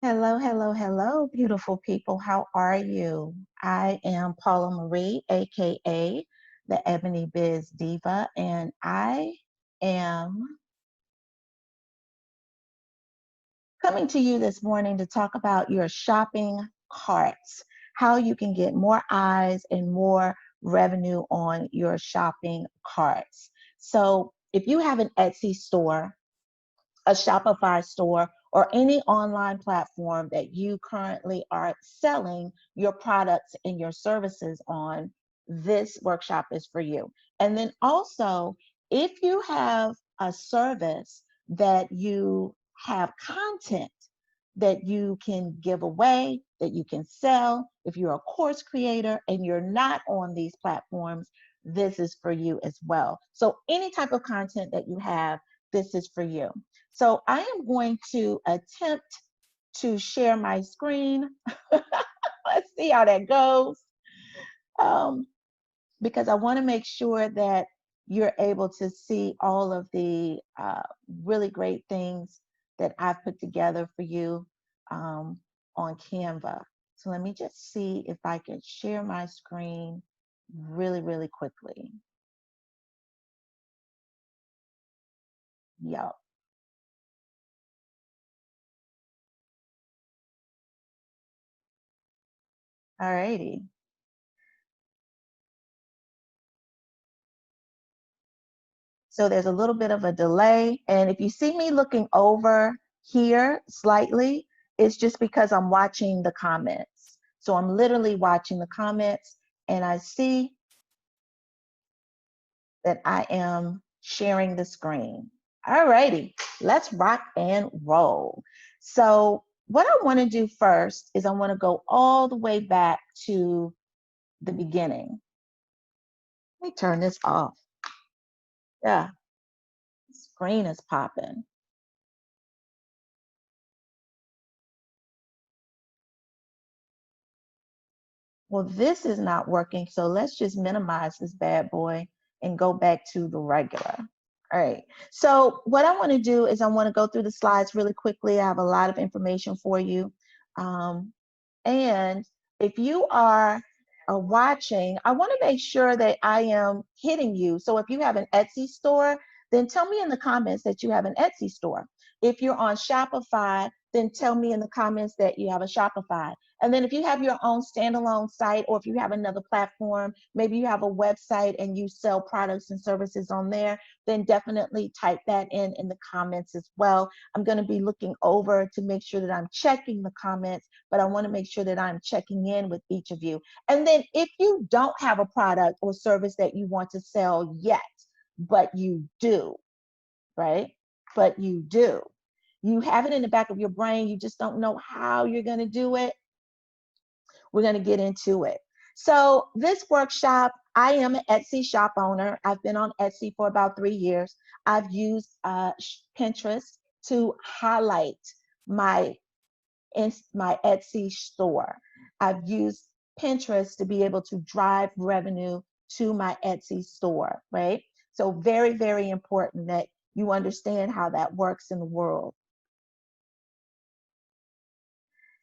Hello, hello, hello, beautiful people. How are you? I am Paula Marie, aka the Ebony Biz Diva, and I am coming to you this morning to talk about your shopping carts, how you can get more eyes and more revenue on your shopping carts. So, if you have an Etsy store, a Shopify store, or any online platform that you currently are selling your products and your services on, this workshop is for you. And then also, if you have a service that you have content that you can give away, that you can sell, if you're a course creator and you're not on these platforms, this is for you as well. So, any type of content that you have, this is for you. So I am going to attempt to share my screen. Let's see how that goes. Um, because I want to make sure that you're able to see all of the really great things that I've put together for you on Canva. So let me just see if I can share my screen really, really quickly. Yup. All righty. So there's a little bit of a delay. And if you see me looking over here slightly, it's just because I'm watching the comments. So I'm literally watching the comments and I see that I am sharing the screen. All righty, let's rock and roll. So what I want to do first is I want to go all the way back to the beginning. Let me turn this off. Yeah, screen is popping. Well, this is not working, so let's just minimize this bad boy and go back to the regular. All right, so what I want to do is I want to go through the slides really quickly. I have a lot of information for you. And if you are watching, I want to make sure that I am hitting you. So if you have an Etsy store, then tell me in the comments that you have an Etsy store. If you're on Shopify, then tell me in the comments that you have a Shopify. And then if you have your own standalone site, or if you have another platform, maybe you have a website and you sell products and services on there, then definitely type that in the comments as well. I'm going to be looking over to make sure that I'm checking the comments, but I want to make sure that I'm checking in with each of you. And then if you don't have a product or service that you want to sell yet, but you do, right? But you do. You have it in the back of your brain, you just don't know how you're going to do it. We're going to get into it. So, this workshop, I am an Etsy shop owner. I've been on Etsy for about 3 years. I've used Pinterest to highlight my my Etsy store. I've used Pinterest to be able to drive revenue to my Etsy store, right? So very, very important that you understand how that works in the world.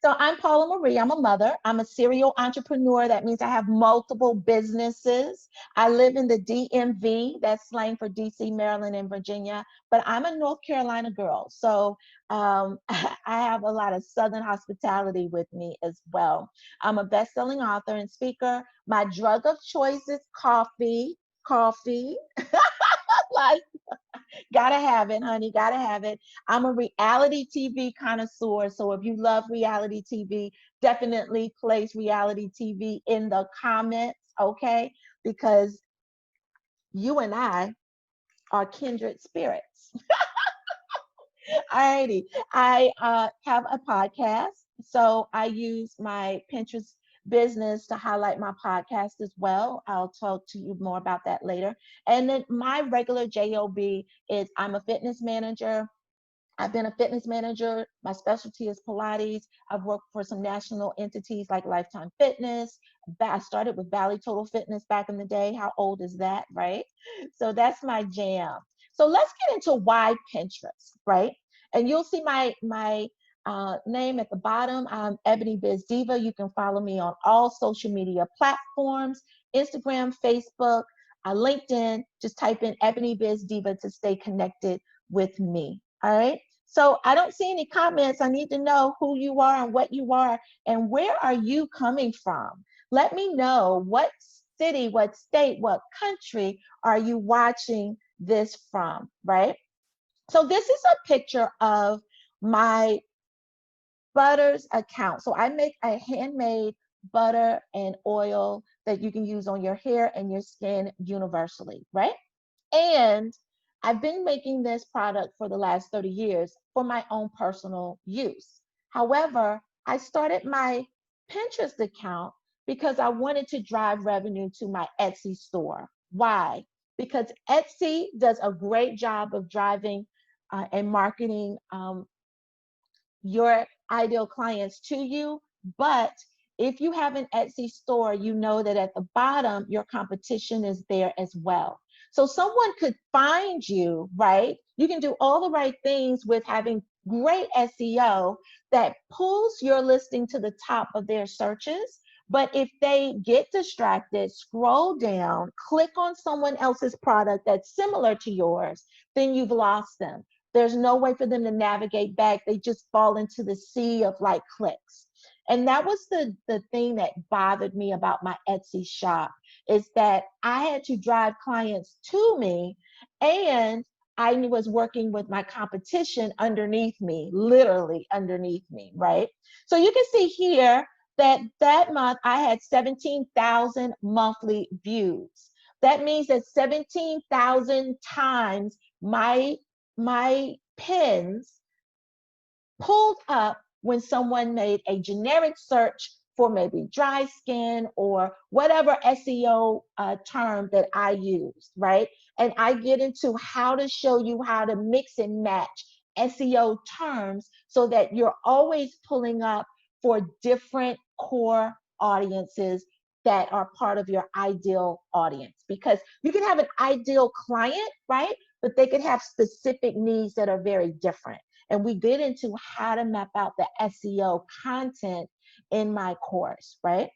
So I'm Paula Marie. I'm a mother. I'm a serial entrepreneur. That means I have multiple businesses. I live in the DMV. That's slang for DC, Maryland, and Virginia. But I'm a North Carolina girl. So I have a lot of Southern hospitality with me as well. I'm a best-selling author and speaker. My drug of choice is coffee. Coffee. Like, gotta have it, honey. Gotta have it. I'm a reality TV connoisseur. So if you love reality TV, definitely place reality TV in the comments, okay? Because you and I are kindred spirits. Alrighty. I have a podcast. So I use my Pinterest business to highlight my podcast as well. I'll talk to you more about that later. And then my regular job is I'm a fitness manager. I've been a fitness manager. My specialty is Pilates. I've worked for some national entities like Lifetime Fitness. I started with Bally Total Fitness back in the day. How old is that, right? So that's my jam. So let's get into why Pinterest, right? And you'll see my name at the bottom. I'm Ebony Biz Diva. You can follow me on all social media platforms, Instagram, Facebook, LinkedIn. Just type in Ebony Biz Diva to stay connected with me. All right. So I don't see any comments. I need to know who you are and what you are and where are you coming from. Let me know what city, what state, what country are you watching this from, right? So this is a picture of my Butters account. So I make a handmade butter and oil that you can use on your hair and your skin universally, right? And I've been making this product for the last 30 years for my own personal use. However, I started my Pinterest account because I wanted to drive revenue to my Etsy store. Why? Because Etsy does a great job of driving and marketing your ideal clients to you. But if you have an Etsy store, you know that at the bottom, your competition is there as well. So someone could find you, right? You can do all the right things with having great SEO that pulls your listing to the top of their searches. But if they get distracted, scroll down, click on someone else's product that's similar to yours, then you've lost them. There's no way for them to navigate back. They just fall into the sea of like clicks. And that was the thing that bothered me about my Etsy shop, is that I had to drive clients to me and I was working with my competition underneath me, literally underneath me, right? So you can see here that month I had 17,000 monthly views. That means that 17,000 times my pins pulled up when someone made a generic search for maybe dry skin or whatever SEO term that I used, right? And I get into how to show you how to mix and match SEO terms so that you're always pulling up for different core audiences that are part of your ideal audience. Because you can have an ideal client, right? But they could have specific needs that are very different. And we get into how to map out the SEO content in my course, right?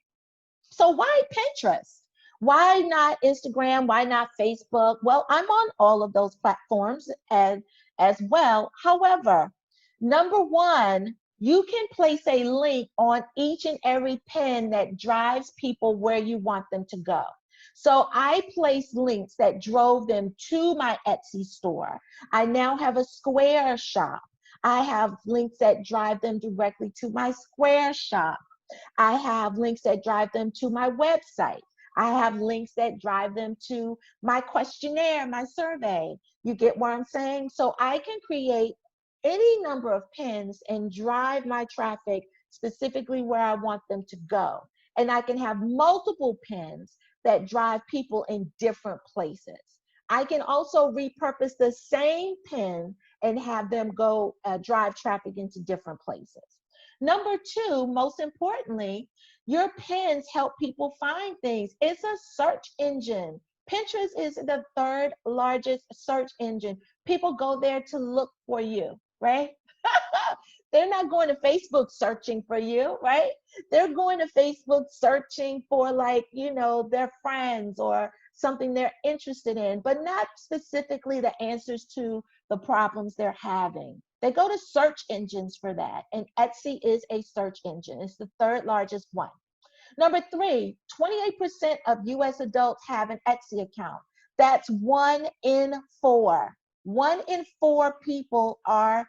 So why Pinterest? Why not Instagram? Why not Facebook? Well, I'm on all of those platforms as well. However, number one, you can place a link on each and every pin that drives people where you want them to go. So I placed links that drove them to my Etsy store. I now have a Square shop. I have links that drive them directly to my Square shop. I have links that drive them to my website. I have links that drive them to my questionnaire, my survey. You get what I'm saying? So I can create any number of pins and drive my traffic specifically where I want them to go. And I can have multiple pins that drive people in different places. I can also repurpose the same pin and have them go drive traffic into different places. Number two, most importantly, your pins help people find things. It's a search engine. Pinterest is the third largest search engine. People go there to look for you, right? They're not going to Facebook searching for you, right? They're going to Facebook searching for, like, you know, their friends or something they're interested in, but not specifically the answers to the problems they're having. They go to search engines for that, and Etsy is a search engine. It's the third largest one. Number three, 28% of US adults have an Etsy account. That's 1 in 4. 1 in 4 people are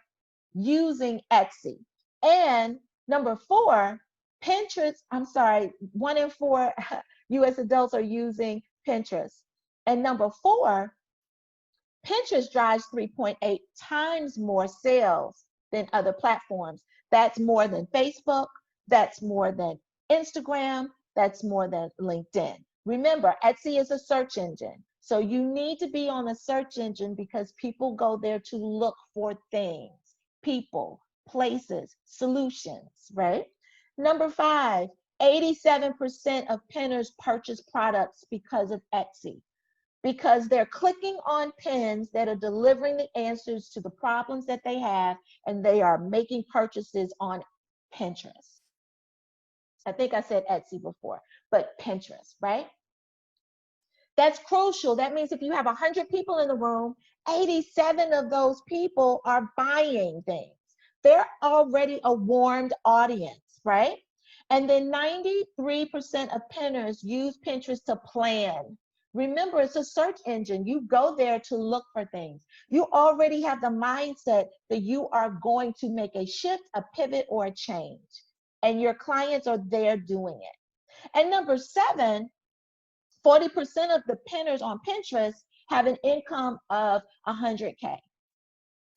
using Etsy. And number four, Pinterest, I'm sorry, 1 in 4 US adults are using Pinterest. And number four, Pinterest drives 3.8 times more sales than other platforms. That's more than Facebook, that's more than Instagram, that's more than LinkedIn. Remember, Etsy is a search engine. So you need to be on a search engine because people go there to look for things, people, places, solutions, right? Number five, 87% of pinners purchase products because of Etsy. because they're clicking on pins that are delivering the answers to the problems that they have, and they are making purchases on Pinterest. I think I said Etsy before, but Pinterest, right? That's crucial. That means if you have 100 people in the room, 87 of those people are buying things. They're already a warmed audience, right? And then 93% of pinners use Pinterest to plan. Remember, it's a search engine. You go there to look for things. You already have the mindset that you are going to make a shift, a pivot, or a change. And your clients are there doing it. And number 7, 40% of the pinners on Pinterest have an income of 100K.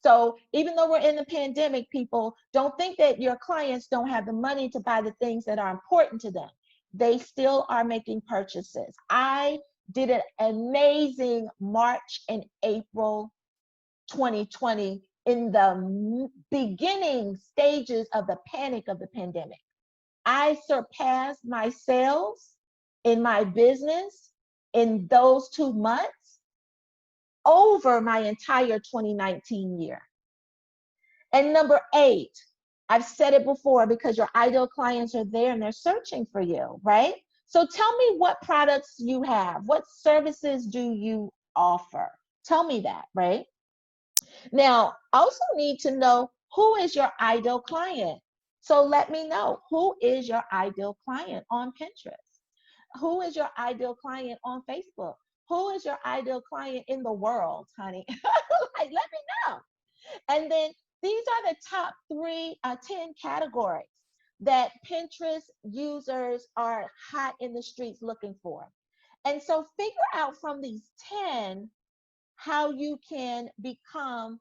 So even though we're in the pandemic, people, don't think that your clients don't have the money to buy the things that are important to them. They still are making purchases. I did an amazing March and April 2020 in the beginning stages of the panic of the pandemic. I surpassed my sales in my business in those 2 months over my entire 2019 year. And number 8, I've said it before, because your ideal clients are there and they're searching for you, right? So tell me what products you have. What services do you offer? Tell me that, right? Now, I also need to know, who is your ideal client? So let me know, who is your ideal client on Pinterest? Who is your ideal client on Facebook? Who is your ideal client in the world, honey? Like, let me know. And then these are the top 10 categories that Pinterest users are hot in the streets looking for. And so figure out from these 10 how you can become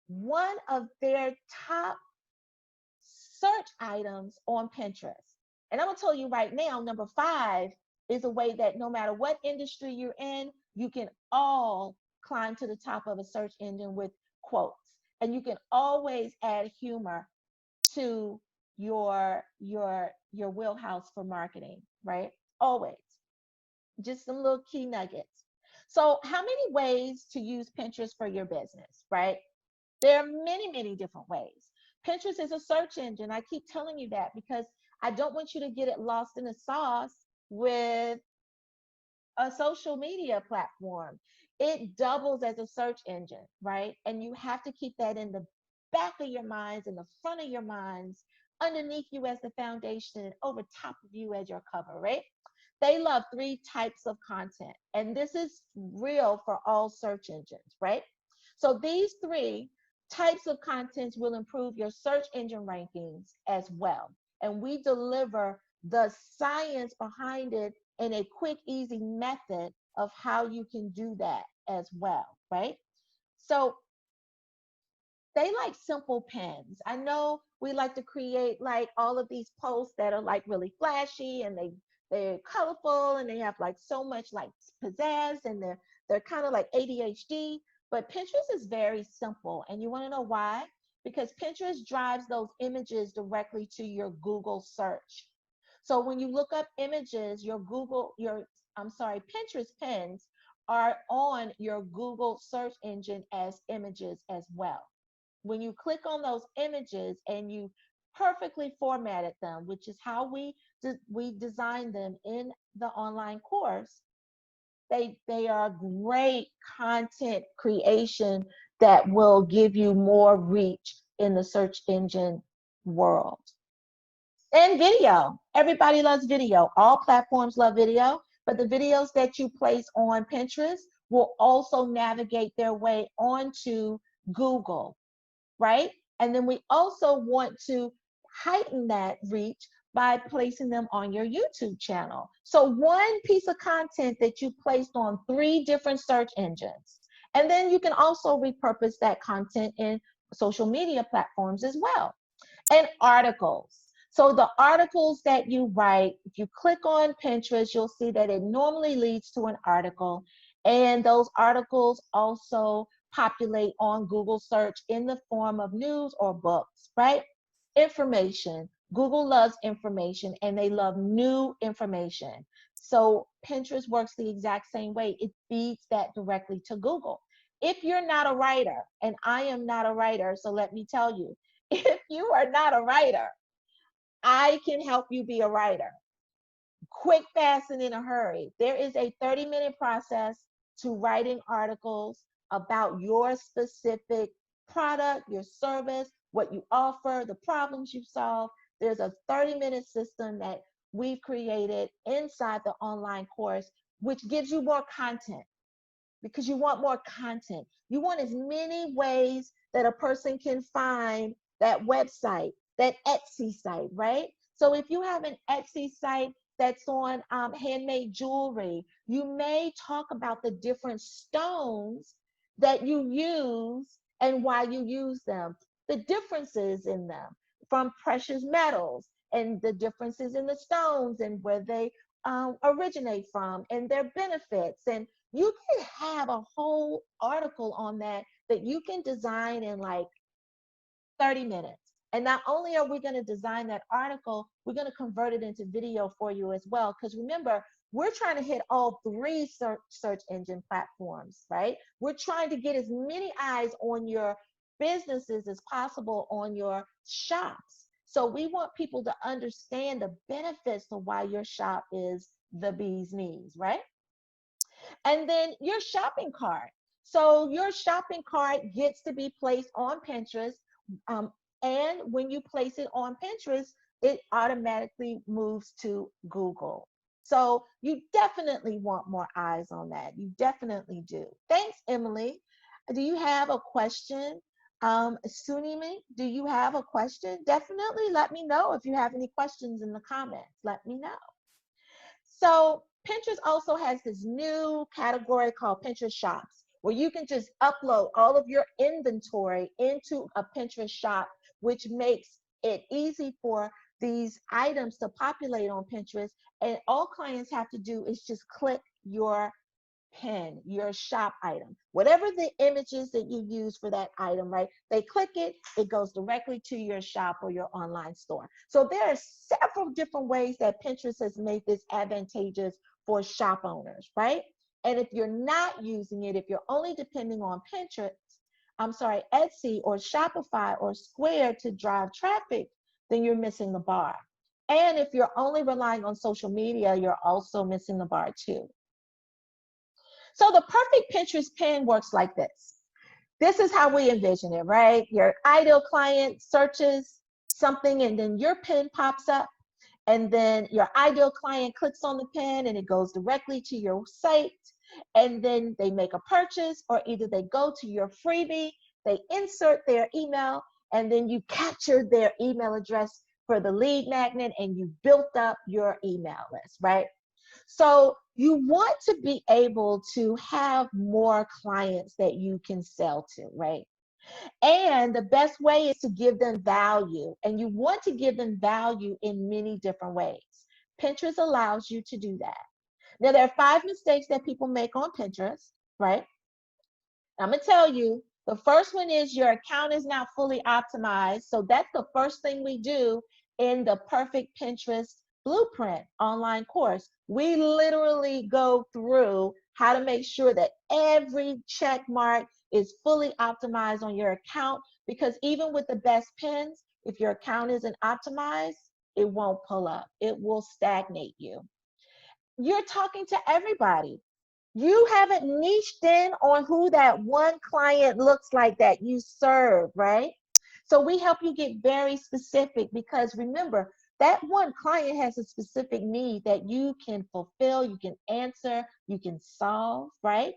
one of their top search items on Pinterest. And I'm gonna tell you right now, number 5 is a way that no matter what industry you're in, you can all climb to the top of a search engine with quotes. And you can always add humor to your wheelhouse for marketing, right? Always. Just some little key nuggets. So how many ways to use Pinterest for your business, right? There are many, many different ways. Pinterest is a search engine. I keep telling you that because I don't want you to get it lost in the sauce with a social media platform. It doubles as a search engine, right? And you have to keep that in the back of your minds, in the front of your minds, underneath you as the foundation, and over top of you as your cover, right? They love 3 types of content. And this is real for all search engines, right? So these 3 types of contents will improve your search engine rankings as well. And we deliver the science behind it in a quick, easy method of how you can do that as well, right? So they like simple pins. I know we like to create like all of these posts that are like really flashy, and they're colorful, and they have like so much like pizzazz, and they're kind of like ADHD. But Pinterest is very simple, and you want to know why? Because Pinterest drives those images directly to your Google search. So when you look up images, Pinterest pins are on your Google search engine as images as well. When you click on those images and you perfectly formatted them, which is how we designed them in the online course, they are great content creation that will give you more reach in the search engine world. And video. Everybody loves video. All platforms love video, but the videos that you place on Pinterest will also navigate their way onto Google, right? And then we also want to heighten that reach by placing them on your YouTube channel. So one piece of content that you placed on 3 different search engines. And then you can also repurpose that content in social media platforms as well. And articles. So the articles that you write, if you click on Pinterest, you'll see that it normally leads to an article. And those articles also populate on Google search in the form of news or books, right? Information. Google loves information, and they love new information. So Pinterest works the exact same way. It feeds that directly to Google. If you're not a writer, and I am not a writer, so let me tell you, if you are not a writer, I can help you be a writer. Quick, fast, and in a hurry. There is a 30-minute process to writing articles about your specific product, your service, what you offer, the problems you solve. There's a 30-minute system that we've created inside the online course, which gives you more content because you want more content. You want as many ways that a person can find that website, that Etsy site, right? So if you have an Etsy site that's on handmade jewelry, you may talk about the different stones that you use and why you use them, the differences in them from precious metals and the differences in the stones and where they originate from and their benefits. And you can have a whole article on that that you can design in like 30 minutes. And not only are we going to design that article, we're going to convert it into video for you as well. Because remember, we're trying to hit all three search engine platforms, right? We're trying to get as many eyes on your businesses as possible on your shops. So we want people to understand the benefits of why your shop is the bee's knees, right? And then your shopping cart. So your shopping cart gets to be placed on Pinterest. Um, and when you place it on Pinterest, it automatically moves to Google. So you definitely want more eyes on that. You definitely do. Thanks, Emily. Do you have a question? Sunimi, do you have a question? Definitely let me know if you have any questions in the comments. Let me know. So Pinterest also has this new category called Pinterest Shops, where you can just upload all of your inventory into a Pinterest shop, which makes it easy for these items to populate on Pinterest. And all clients have to do is just click your pin, your shop item, whatever the images that you use for that item, right? They click it, it goes directly to your shop or your online store. So there are several different ways that Pinterest has made this advantageous for shop owners, right? And if you're not using it, if you're only depending on Etsy or Shopify or Square to drive traffic, then you're missing the bar. And if you're only relying on social media, you're also missing the bar too. So the perfect Pinterest pin works like this. This is how we envision it, right? Your ideal client searches something and then your pin pops up, and then your ideal client clicks on the pin and it goes directly to your site, and then they make a purchase, or either they go to your freebie, they insert their email, and then you capture their email address for the lead magnet and you built up your email list, right? So you want to be able to have more clients that you can sell to, right? And the best way is to give them value. And you want to give them value in many different ways. Pinterest allows you to do that. Now, there are 5 mistakes that people make on Pinterest, right? I'm going to tell you, the first one is your account is not fully optimized. So that's the first thing we do in the Perfect Pinterest Blueprint online course. We literally go through how to make sure that every check mark is fully optimized on your account, because even with the best pins, if your account isn't optimized, it won't pull up. It will stagnate you. You're talking to everybody. You haven't niched in on who that one client looks like that you serve, right? So we help you get very specific, because remember, that one client has a specific need that you can fulfill, you can answer, you can solve, right?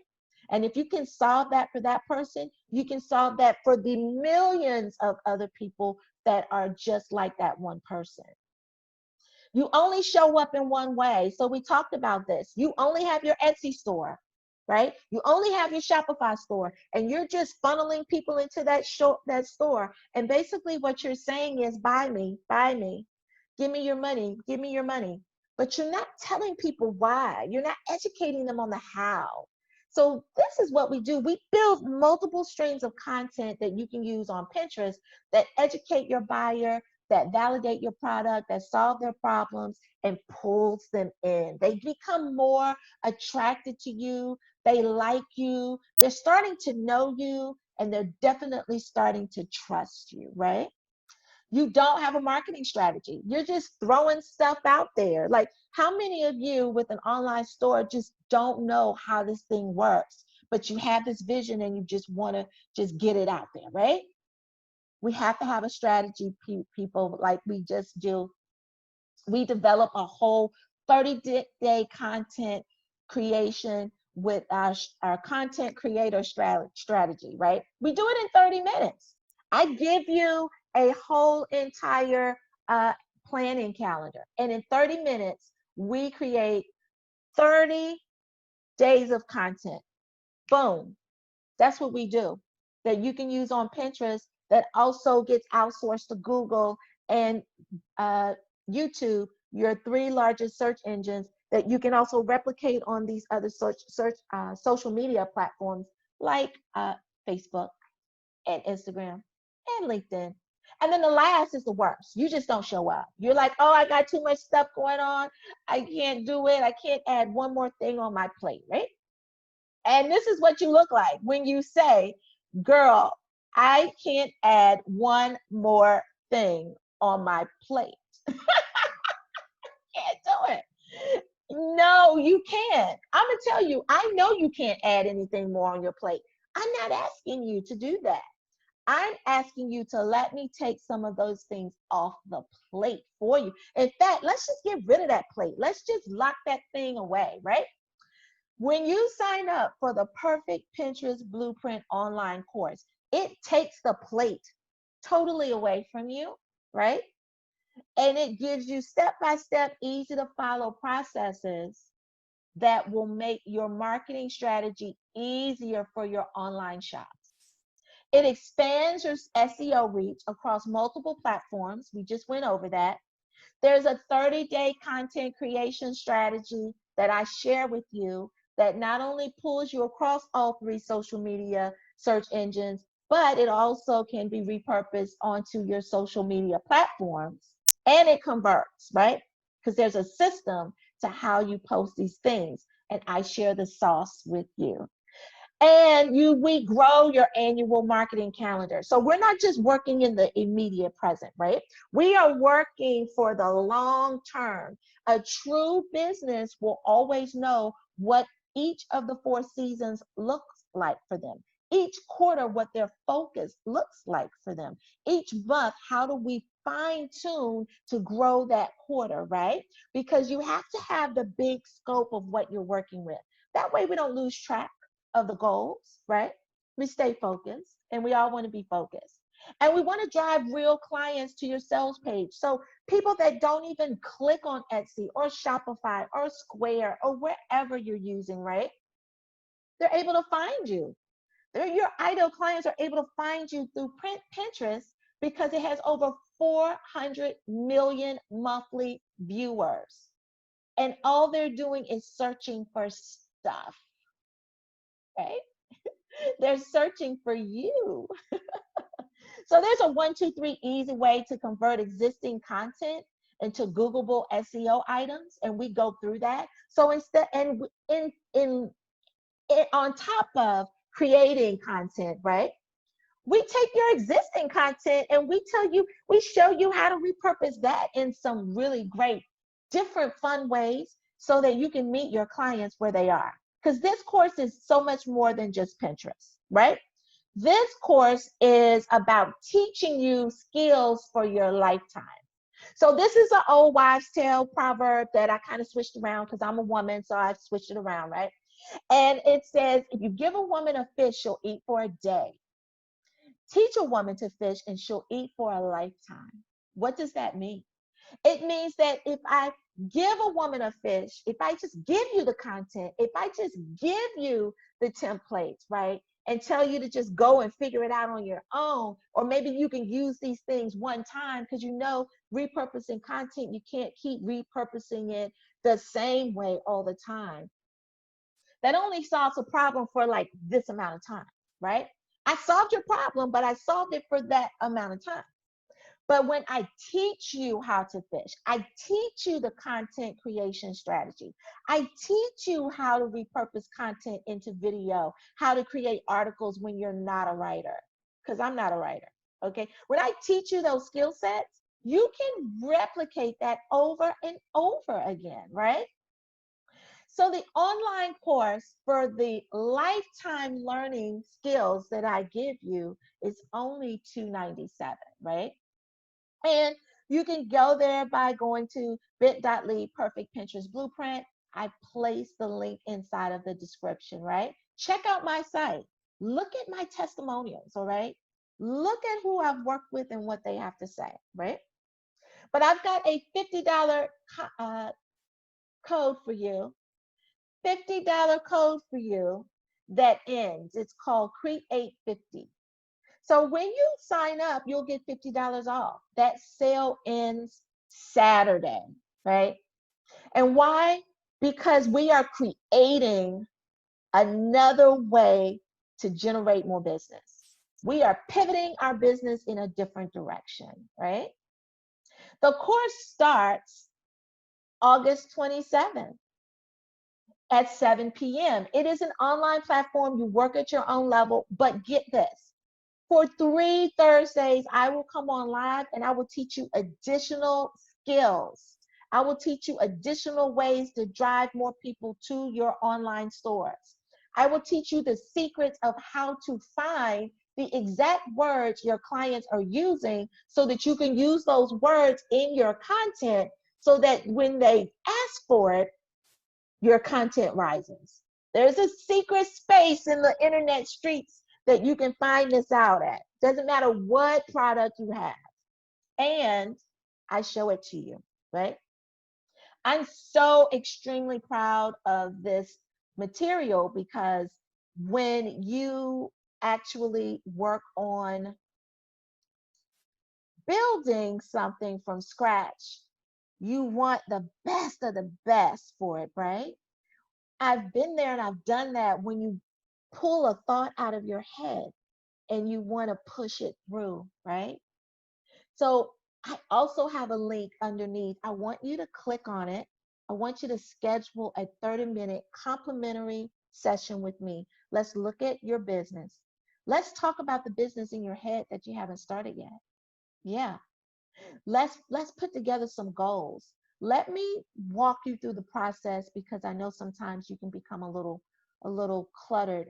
And if you can solve that for that person, you can solve that for the millions of other people that are just like that one person. You only show up in one way. So we talked about this. You only have your Etsy store, right? You only have your Shopify store, and you're just funneling people into that store. And basically what you're saying is, buy me, give me your money, give me your money. But you're not telling people why. You're not educating them on the how. So this is what we do. We build multiple streams of content that you can use on Pinterest that educate your buyer, that validate your product, that solve their problems, and pulls them in. They become more attracted to you. They like you. They're starting to know you, and they're definitely starting to trust you, right? You don't have a marketing strategy. You're just throwing stuff out there. Like, how many of you with an online store just don't know how this thing works, but you have this vision and you just want to just get it out there, right? We have to have a strategy, people, like we just do. We develop a whole 30-day content creation with our content creator strategy, right? We do it in 30 minutes. I give you a whole entire planning calendar, and in 30 minutes, we create 30 days of content. Boom. That's what we do, that you can use on Pinterest, that also gets outsourced to Google and YouTube, your three largest search engines, that you can also replicate on these other social media platforms like Facebook and Instagram and LinkedIn. And then the last is the worst. You just don't show up. You're like, oh, I got too much stuff going on. I can't do it. I can't add one more thing on my plate, right? And this is what you look like when you say, girl, I can't add one more thing on my plate. Can't do it. No, you can't. I'm going to tell you, I know you can't add anything more on your plate. I'm not asking you to do that. I'm asking you to let me take some of those things off the plate for you. In fact, let's just get rid of that plate. Let's just lock that thing away, right? When you sign up for the Perfect Pinterest Blueprint online course, it takes the plate totally away from you, right? And it gives you step-by-step, easy to follow processes that will make your marketing strategy easier for your online shops. It expands your SEO reach across multiple platforms. We just went over that. There's a 30-day content creation strategy that I share with you that not only pulls you across all three social media search engines, but it also can be repurposed onto your social media platforms, and it converts, right? Because there's a system to how you post these things, and I share the sauce with you. And we grow your annual marketing calendar. So we're not just working in the immediate present, right? We are working for the long term. A true business will always know what each of the 4 seasons looks like for them. Each quarter, what their focus looks like for them. Each month, how do we fine tune to grow that quarter, right? Because you have to have the big scope of what you're working with. That way we don't lose track of the goals, right? We stay focused, and we all want to be focused. And we want to drive real clients to your sales page. So people that don't even click on Etsy or Shopify or Square or wherever you're using, right? They're able to find you. Your ideal clients are able to find you through Pinterest because it has over 400 million monthly viewers. And all they're doing is searching for stuff, right? They're searching for you. So there's a 1, 2, 3 easy way to convert existing content into Googleable SEO items, and we go through that. So instead, and on top of creating content, right? We take your existing content and we show you how to repurpose that in some really great, different, fun ways so that you can meet your clients where they are. Because this course is so much more than just Pinterest, right? This course is about teaching you skills for your lifetime. So this is an old wives' tale proverb that I kind of switched around because I'm a woman, so I've switched it around, right? And it says, if you give a woman a fish, she'll eat for a day. Teach a woman to fish and she'll eat for a lifetime. What does that mean? It means that if I give a woman a fish, if I just give you the content, if I just give you the templates, right, and tell you to just go and figure it out on your own, or maybe you can use these things one time because you know repurposing content, you can't keep repurposing it the same way all the time. That only solves a problem for like this amount of time, right? I solved your problem, but I solved it for that amount of time. But when I teach you how to fish, I teach you the content creation strategy. I teach you how to repurpose content into video, how to create articles when you're not a writer, because I'm not a writer. Okay. When I teach you those skill sets, you can replicate that over and over again, right? So the online course for the lifetime learning skills that I give you is only $297, right? And you can go there by going to bit.ly perfect Pinterest blueprint. I place the link inside of the description, right? Check out my site. Look at my testimonials, all right? Look at who I've worked with and what they have to say, right? But I've got a $50 code for you, $50 code for you that ends. It's called Create 50. So when you sign up, you'll get $50 off. That sale ends Saturday, right? And why? Because we are creating another way to generate more business. We are pivoting our business in a different direction, right? The course starts August 27th at 7 p.m. It is an online platform. You work at your own level, but get this. For 3 Thursdays, I will come on live and I will teach you additional skills. I will teach you additional ways to drive more people to your online stores. I will teach you the secrets of how to find the exact words your clients are using so that you can use those words in your content so that when they ask for it, your content rises. There's a secret space in the internet streets that you can find this out at. Doesn't matter what product you have. And I show it to you, right? I'm so extremely proud of this material because when you actually work on building something from scratch, you want the best of the best for it, right? I've been there and I've done that when you pull a thought out of your head and you want to push it through, right? So I also have a link underneath. I want you to click on it. I want you to schedule a 30-minute complimentary session with me. Let's look at your business. Let's talk about the business in your head that you haven't started yet. Yeah. Let's put together some goals. Let me walk you through the process because I know sometimes you can become a little cluttered.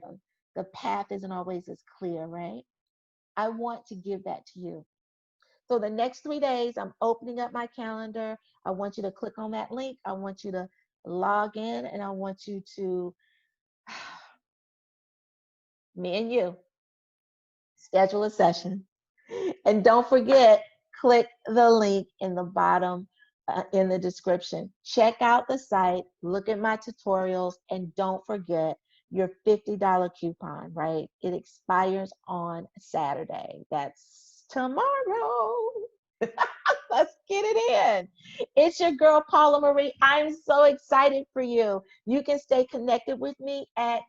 The path isn't always as clear, right? I want to give that to you. So the next 3 days, I'm opening up my calendar. I want you to click on that link. I want you to log in and I want you to, me and you, schedule a session. And don't forget, click the link in the bottom in the description. Check out the site, look at my tutorials, and don't forget your $50 coupon, right? It expires on Saturday. That's tomorrow. Let's get it in. It's your girl, Paula Marie. I'm so excited for you. You can stay connected with me at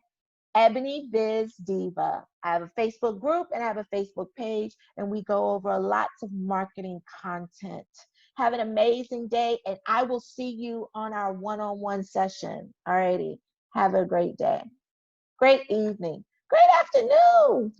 Ebony Biz Diva. I have a Facebook group and I have a Facebook page, and we go over lots of marketing content. Have an amazing day, and I will see you on our one-on-one session. Alrighty. Have a great day, great evening, great afternoon.